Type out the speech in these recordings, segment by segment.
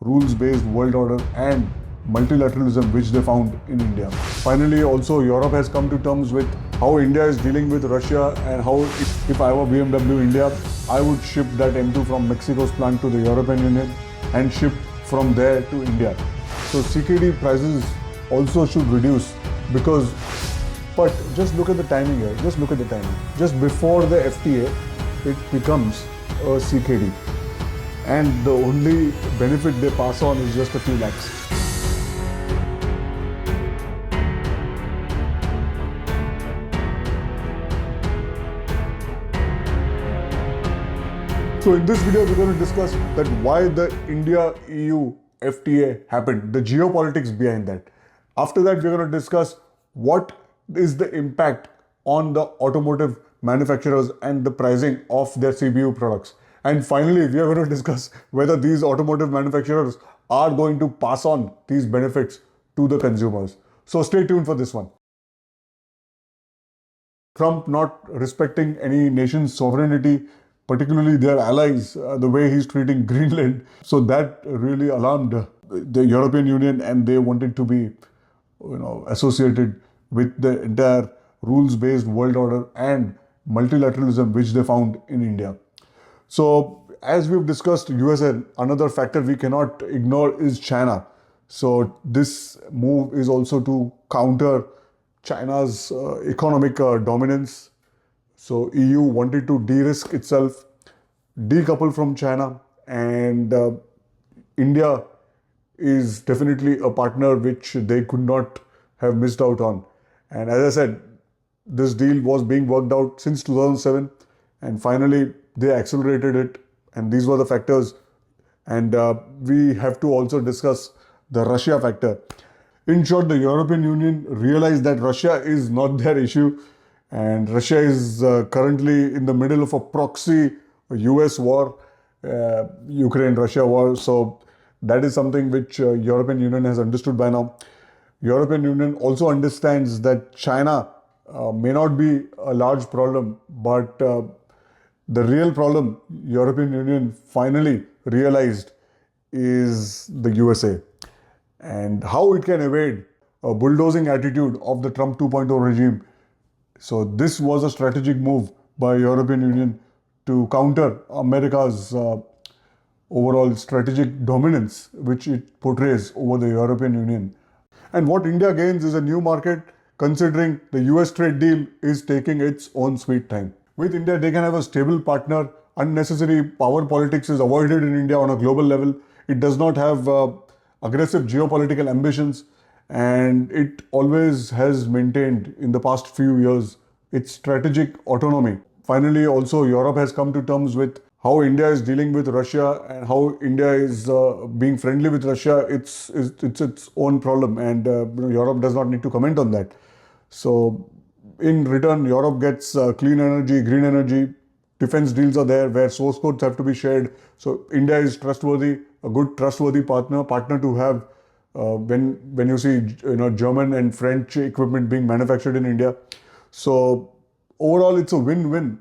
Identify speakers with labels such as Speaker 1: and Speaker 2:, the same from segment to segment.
Speaker 1: rules-based world order and multilateralism which they found in India. Finally, also Europe has come to terms with how India is dealing with Russia and how if I were BMW India, I would ship that M2 from Mexico's plant to the European Union and ship from there to India. So CKD prices also should reduce because, but just look at the timing here, just look at the timing. Just before the FTA, it becomes a CKD. And the only benefit they pass on is just a few lakhs. So in this video, we're going to discuss that why the India-EU FTA happened, the geopolitics behind that. After that, we're going to discuss what is the impact on the automotive manufacturers and the pricing of their CPU products. And finally, we are going to discuss whether these automotive manufacturers are going to pass on these benefits to the consumers. So stay tuned for this one. Trump not respecting any nation's sovereignty, particularly their allies, the way he's treating Greenland. So that really alarmed the European Union, and they wanted to be, associated with the entire rules-based world order and multilateralism which they found in India. So as we've discussed, USA, another factor we cannot ignore is China. So this move is also to counter China's economic dominance. So EU wanted to de-risk itself, decouple from China, and India is definitely a partner which they could not have missed out on. And as I said, this deal was being worked out since 2007, and finally they accelerated it, and these were the factors. And we have to also discuss the Russia factor. In short, the European Union realized that Russia is not their issue, and Russia is currently in the middle of a proxy US war, Ukraine-Russia war. So that is something which European Union has understood by now. European Union also understands that China may not be a large problem, but the real problem European Union finally realized is the USA and how it can evade a bulldozing attitude of the Trump 2.0 regime. So this was a strategic move by European Union to counter America's overall strategic dominance which it portrays over the European Union. And what India gains is a new market, considering the US trade deal is taking its own sweet time. With India, they can have a stable partner. Unnecessary power politics is avoided in India on a global level. It does not have aggressive geopolitical ambitions, and it always has maintained in the past few years its strategic autonomy. Finally, also Europe has come to terms with how India is dealing with Russia and how India is being friendly with Russia. It's its own problem, and Europe does not need to comment on that. So in return, Europe gets clean energy, green energy, defense deals are there where source codes have to be shared. So India is trustworthy, a good trustworthy partner to have when you see German and French equipment being manufactured in India. So overall, it's a win-win.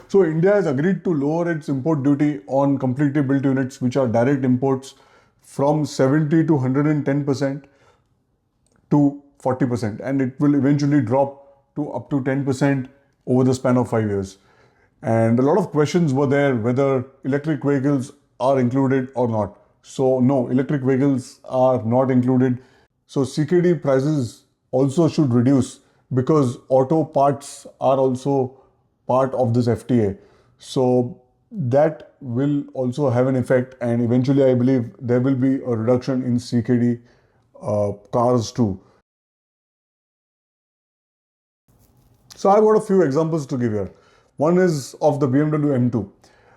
Speaker 1: So India has agreed to lower its import duty on completely built units, which are direct imports, from 70 to 110% to 40%, and it will eventually drop to up to 10% over the span of 5 years. And a lot of questions were there whether electric vehicles are included or not. So no, electric vehicles are not included. So CKD prices also should reduce because auto parts are also part of this FTA. So that will also have an effect, and eventually I believe there will be a reduction in CKD cars too. So I've got a few examples to give here. One is of the BMW M2.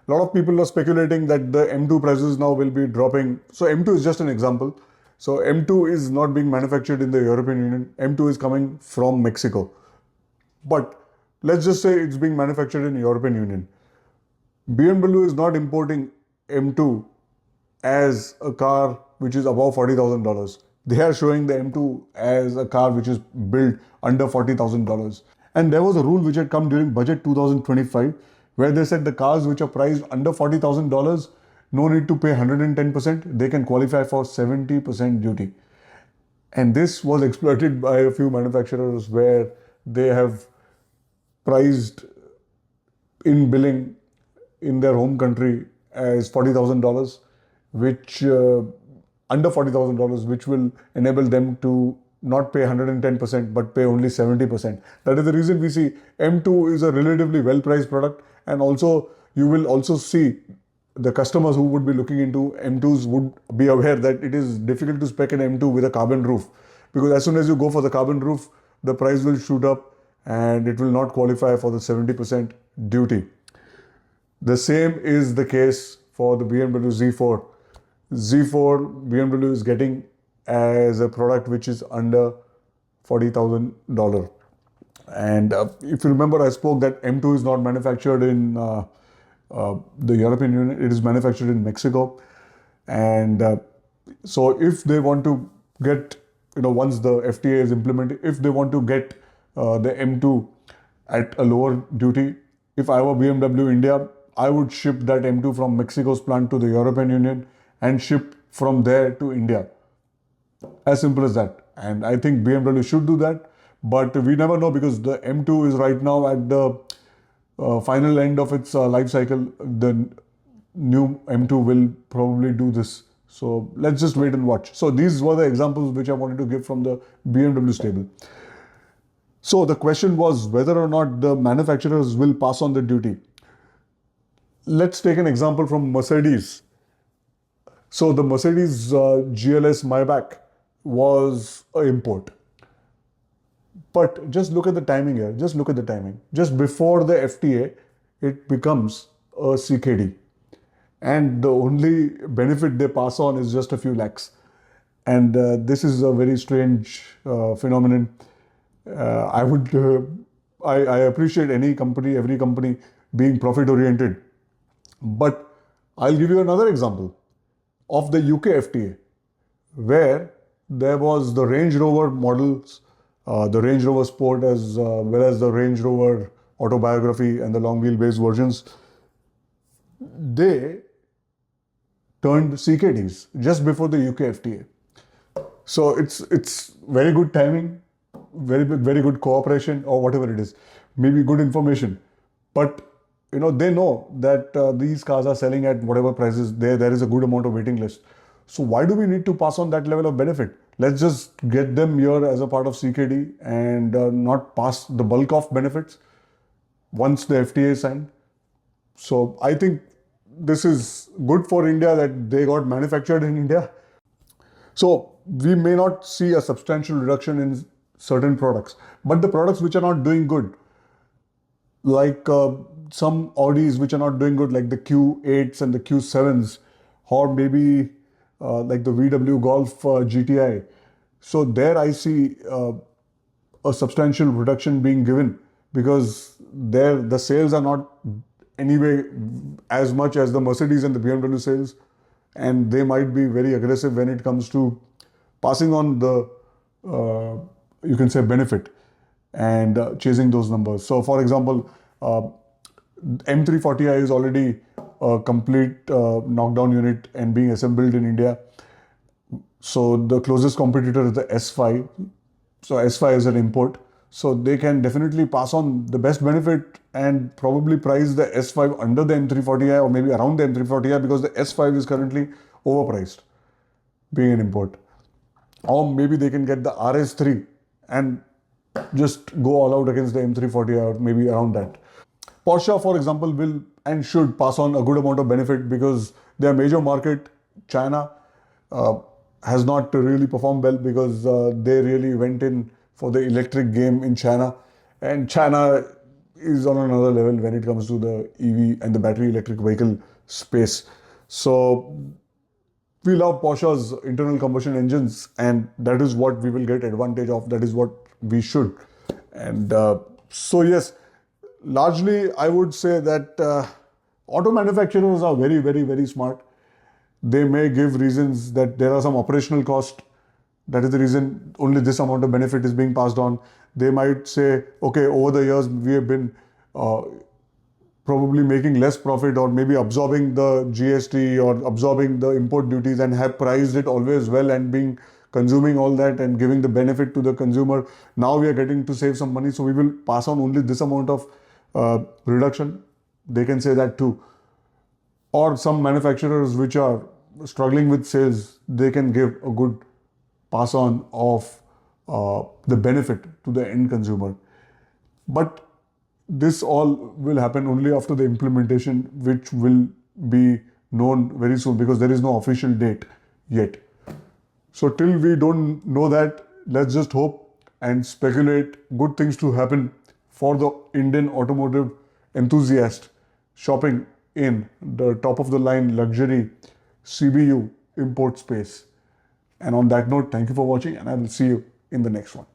Speaker 1: A lot of people are speculating that the M2 prices now will be dropping. So M2 is just an example. So M2 is not being manufactured in the European Union. M2 is coming from Mexico. But let's just say it's being manufactured in the European Union. BMW is not importing M2 as a car which is above $40,000. They are showing the M2 as a car which is built under $40,000. And there was a rule which had come during budget 2025 where they said the cars which are priced under $40,000, no need to pay 110%, they can qualify for 70% duty. And this was exploited by a few manufacturers where they have priced in billing in their home country as $40,000, which under $40,000, which will enable them to not pay 110% but pay only 70%. That is the reason we see M2 is a relatively well-priced product, and also you will also see the customers who would be looking into M2s would be aware that it is difficult to spec an M2 with a carbon roof, because as soon as you go for the carbon roof, the price will shoot up and it will not qualify for the 70% duty. The same is the case for the BMW Z4. Z4 BMW is getting as a product which is under $40,000. And if you remember, I spoke that M2 is not manufactured in the European Union, it is manufactured in Mexico. And so if they want to get, once the FTA is implemented, if they want to get the M2 at a lower duty, if I were BMW India, I would ship that M2 from Mexico's plant to the European Union and ship from there to India. As simple as that. And I think BMW should do that. But we never know, because the M2 is right now at the final end of its life cycle. The new M2 will probably do this. So let's just wait and watch. So these were the examples which I wanted to give from the BMW stable. So the question was whether or not the manufacturers will pass on the duty. Let's take an example from Mercedes. So the Mercedes GLS Maybach was an import. But just look at the timing here. Just look at the timing. Just before the FTA, it becomes a CKD. And the only benefit they pass on is just a few lakhs. And this is a very strange phenomenon. I appreciate any company, every company being profit oriented. But I'll give you another example of the UK FTA, where there was the Range Rover models, the Range Rover Sport, as well as the Range Rover Autobiography and the long wheelbase versions. They turned CKDs just before the UK FTA. So it's very good timing, very good cooperation, or whatever it is, maybe good information. But they know that these cars are selling at whatever prices. There is a good amount of waiting list. So why do we need to pass on that level of benefit? Let's just get them here as a part of CKD and not pass the bulk of benefits once the FTA is signed. So I think this is good for India that they got manufactured in India. So we may not see a substantial reduction in certain products, but the products which are not doing good, like some Audis which are not doing good, like the Q8s and the Q7s, or maybe like the VW Golf GTI. So there I see a substantial reduction being given, because there the sales are not anyway as much as the Mercedes and the BMW sales, and they might be very aggressive when it comes to passing on the you can say benefit and chasing those numbers. So for example, M340i is already a complete knockdown unit and being assembled in India. So the closest competitor is the S5. So S5 is an import. So they can definitely pass on the best benefit and probably price the S5 under the M340i or maybe around the M340i, because the S5 is currently overpriced, being an import. Or maybe they can get the RS3 and just go all out against the M340i, or maybe around that. Porsche, for example, will and should pass on a good amount of benefit, because their major market, China, has not really performed well, because they really went in for the electric game in China, and China is on another level when it comes to the EV and the battery electric vehicle space. So we love Porsche's internal combustion engines, and that is what we will get advantage of. That is what we should. And so yes, largely I would say that auto manufacturers are very, very, very smart. They may give reasons that there are some operational cost. That is the reason only this amount of benefit is being passed on. They might say, okay, over the years we have been probably making less profit or maybe absorbing the GST or absorbing the import duties and have priced it always well and being consuming all that and giving the benefit to the consumer. Now we are getting to save some money, so we will pass on only this amount of reduction. They can say that too. Or some manufacturers which are struggling with sales, they can give a good pass on of the benefit to the end consumer. But this all will happen only after the implementation, which will be known very soon because there is no official date yet. So till we don't know that, let's just hope and speculate good things to happen for the Indian automotive enthusiast shopping in the top of the line luxury CBU import space. And on that note, thank you for watching and I will see you in the next one.